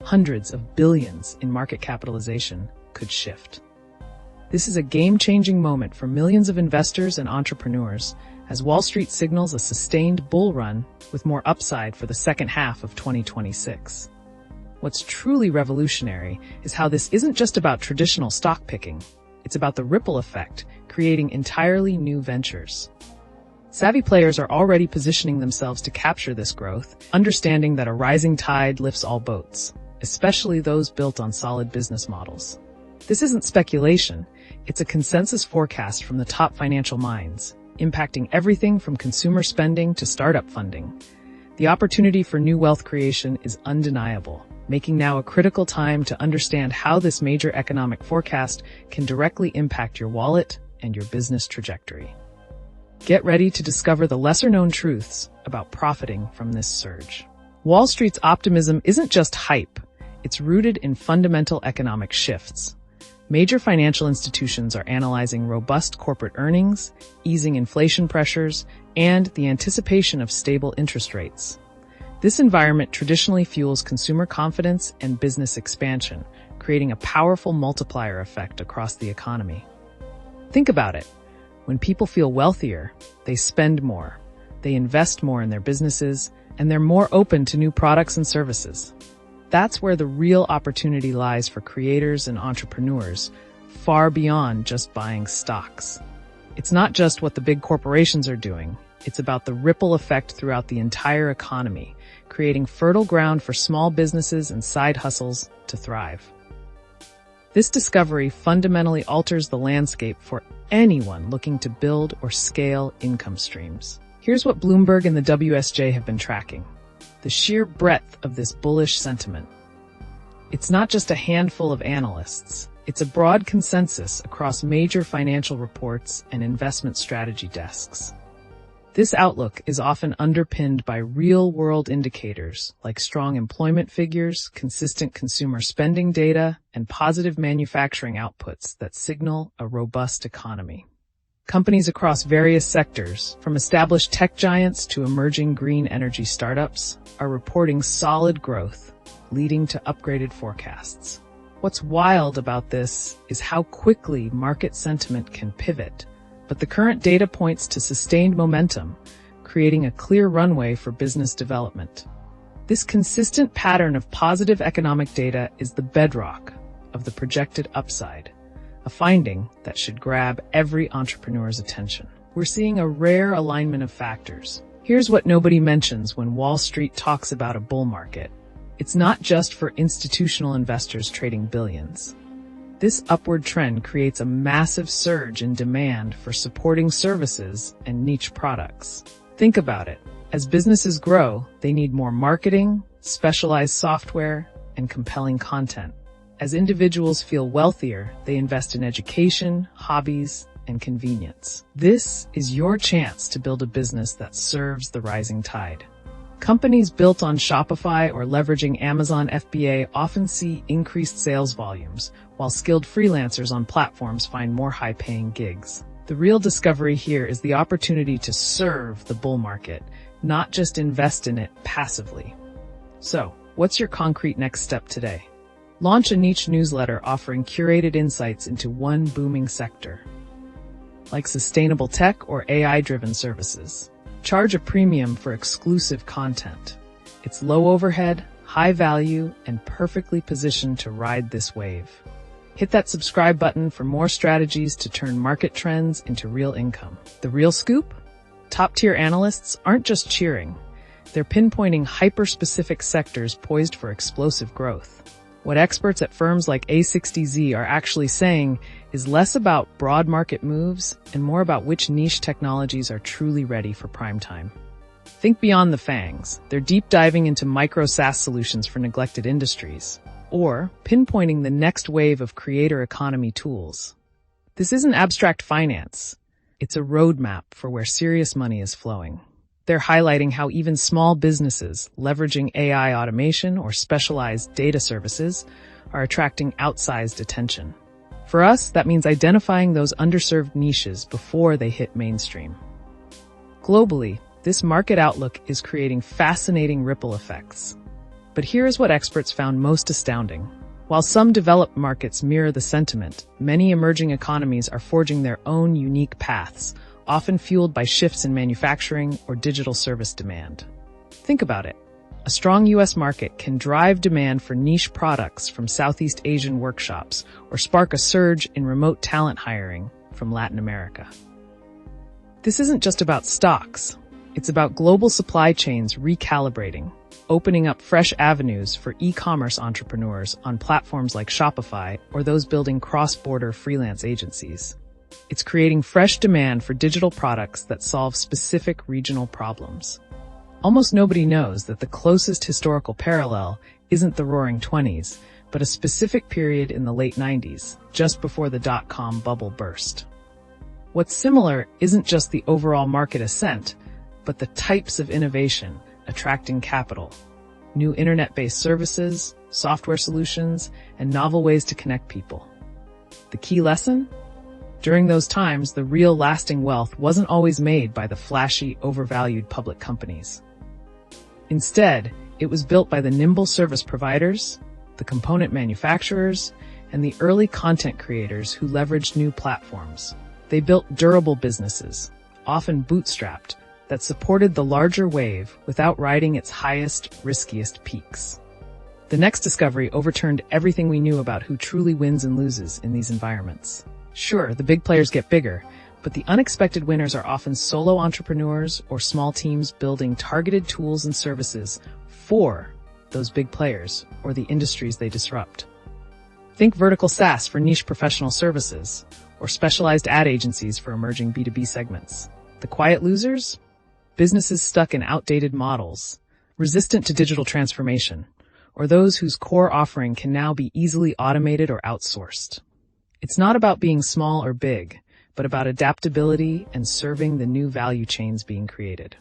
hundreds of billions in market capitalization could shift. This is a game-changing moment for millions of investors and entrepreneurs as Wall Street signals a sustained bull run with more upside for the second half of 2026. What's truly revolutionary is how this isn't just about traditional stock picking. It's about the ripple effect, creating entirely new ventures. Savvy players are already positioning themselves to capture this growth, understanding that a rising tide lifts all boats, especially those built on solid business models. This isn't speculation, it's a consensus forecast from the top financial minds, impacting everything from consumer spending to startup funding. The opportunity for new wealth creation is undeniable, making now a critical time to understand how this major economic forecast can directly impact your wallet and your business trajectory. Get ready to discover the lesser-known truths about profiting from this surge. Wall Street's optimism isn't just hype, it's rooted in fundamental economic shifts. Major financial institutions are analyzing robust corporate earnings, easing inflation pressures, and the anticipation of stable interest rates. This environment traditionally fuels consumer confidence and business expansion, creating a powerful multiplier effect across the economy. Think about it. When people feel wealthier, they spend more, they invest more in their businesses, and they're more open to new products and services. That's where the real opportunity lies for creators and entrepreneurs, far beyond just buying stocks. It's not just what the big corporations are doing, it's about the ripple effect throughout the entire economy, creating fertile ground for small businesses and side hustles to thrive. This discovery fundamentally alters the landscape for anyone looking to build or scale income streams. Here's what Bloomberg and the WSJ have been tracking: the sheer breadth of this bullish sentiment. It's not just a handful of analysts. It's a broad consensus across major financial reports and investment strategy desks. This outlook is often underpinned by real-world indicators like strong employment figures, consistent consumer spending data, and positive manufacturing outputs that signal a robust economy. Companies across various sectors, from established tech giants to emerging green energy startups, are reporting solid growth, leading to upgraded forecasts. What's wild about this is how quickly market sentiment can pivot, but the current data points to sustained momentum, creating a clear runway for business development. This consistent pattern of positive economic data is the bedrock of the projected upside, a finding that should grab every entrepreneur's attention. We're seeing a rare alignment of factors. Here's what nobody mentions when Wall Street talks about a bull market. It's not just for institutional investors trading billions. This upward trend creates a massive surge in demand for supporting services and niche products. Think about it. As businesses grow, they need more marketing, specialized software, and compelling content. As individuals feel wealthier, they invest in education, hobbies, and convenience. This is your chance to build a business that serves the rising tide. Companies built on Shopify or leveraging Amazon FBA often see increased sales volumes, while skilled freelancers on platforms find more high-paying gigs. The real discovery here is the opportunity to serve the bull market, not just invest in it passively. So, what's your concrete next step today? Launch a niche newsletter offering curated insights into one booming sector, like sustainable tech or AI-driven services. Charge a premium for exclusive content. It's low overhead, high value, and perfectly positioned to ride this wave. Hit that subscribe button for more strategies to turn market trends into real income. The real scoop? Top-tier analysts aren't just cheering. They're pinpointing hyper-specific sectors poised for explosive growth. What experts at firms like A60Z are actually saying is less about broad market moves and more about which niche technologies are truly ready for prime time. Think beyond the FANGs. They're deep diving into micro SaaS solutions for neglected industries, or pinpointing the next wave of creator economy tools. This isn't abstract finance. It's a roadmap for where serious money is flowing. They're highlighting how even small businesses leveraging AI automation or specialized data services are attracting outsized attention. For us, that means identifying those underserved niches before they hit mainstream. Globally, this market outlook is creating fascinating ripple effects. But here is what experts found most astounding. While some developed markets mirror the sentiment, many emerging economies are forging their own unique paths, often fueled by shifts in manufacturing or digital service demand. Think about it. A strong U.S. market can drive demand for niche products from Southeast Asian workshops or spark a surge in remote talent hiring from Latin America. This isn't just about stocks. It's about global supply chains recalibrating, opening up fresh avenues for e-commerce entrepreneurs on platforms like Shopify or those building cross-border freelance agencies. It's creating fresh demand for digital products that solve specific regional problems. Almost nobody knows that the closest historical parallel isn't the Roaring '20s, but a specific period in the late '90s, just before the dot-com bubble burst. What's similar isn't just the overall market ascent, but the types of innovation attracting capital, new internet-based services, software solutions, and novel ways to connect people. The key lesson? During those times, the real lasting wealth wasn't always made by the flashy, overvalued public companies. Instead, it was built by the nimble service providers, the component manufacturers, and the early content creators who leveraged new platforms. They built durable businesses, often bootstrapped, that supported the larger wave without riding its highest, riskiest peaks. The next discovery overturned everything we knew about who truly wins and loses in these environments. Sure, the big players get bigger, but the unexpected winners are often solo entrepreneurs or small teams building targeted tools and services for those big players or the industries they disrupt. Think vertical SaaS for niche professional services, or specialized ad agencies for emerging B2B segments. The quiet losers? Businesses stuck in outdated models, resistant to digital transformation, or those whose core offering can now be easily automated or outsourced. It's not about being small or big, but about adaptability and serving the new value chains being created.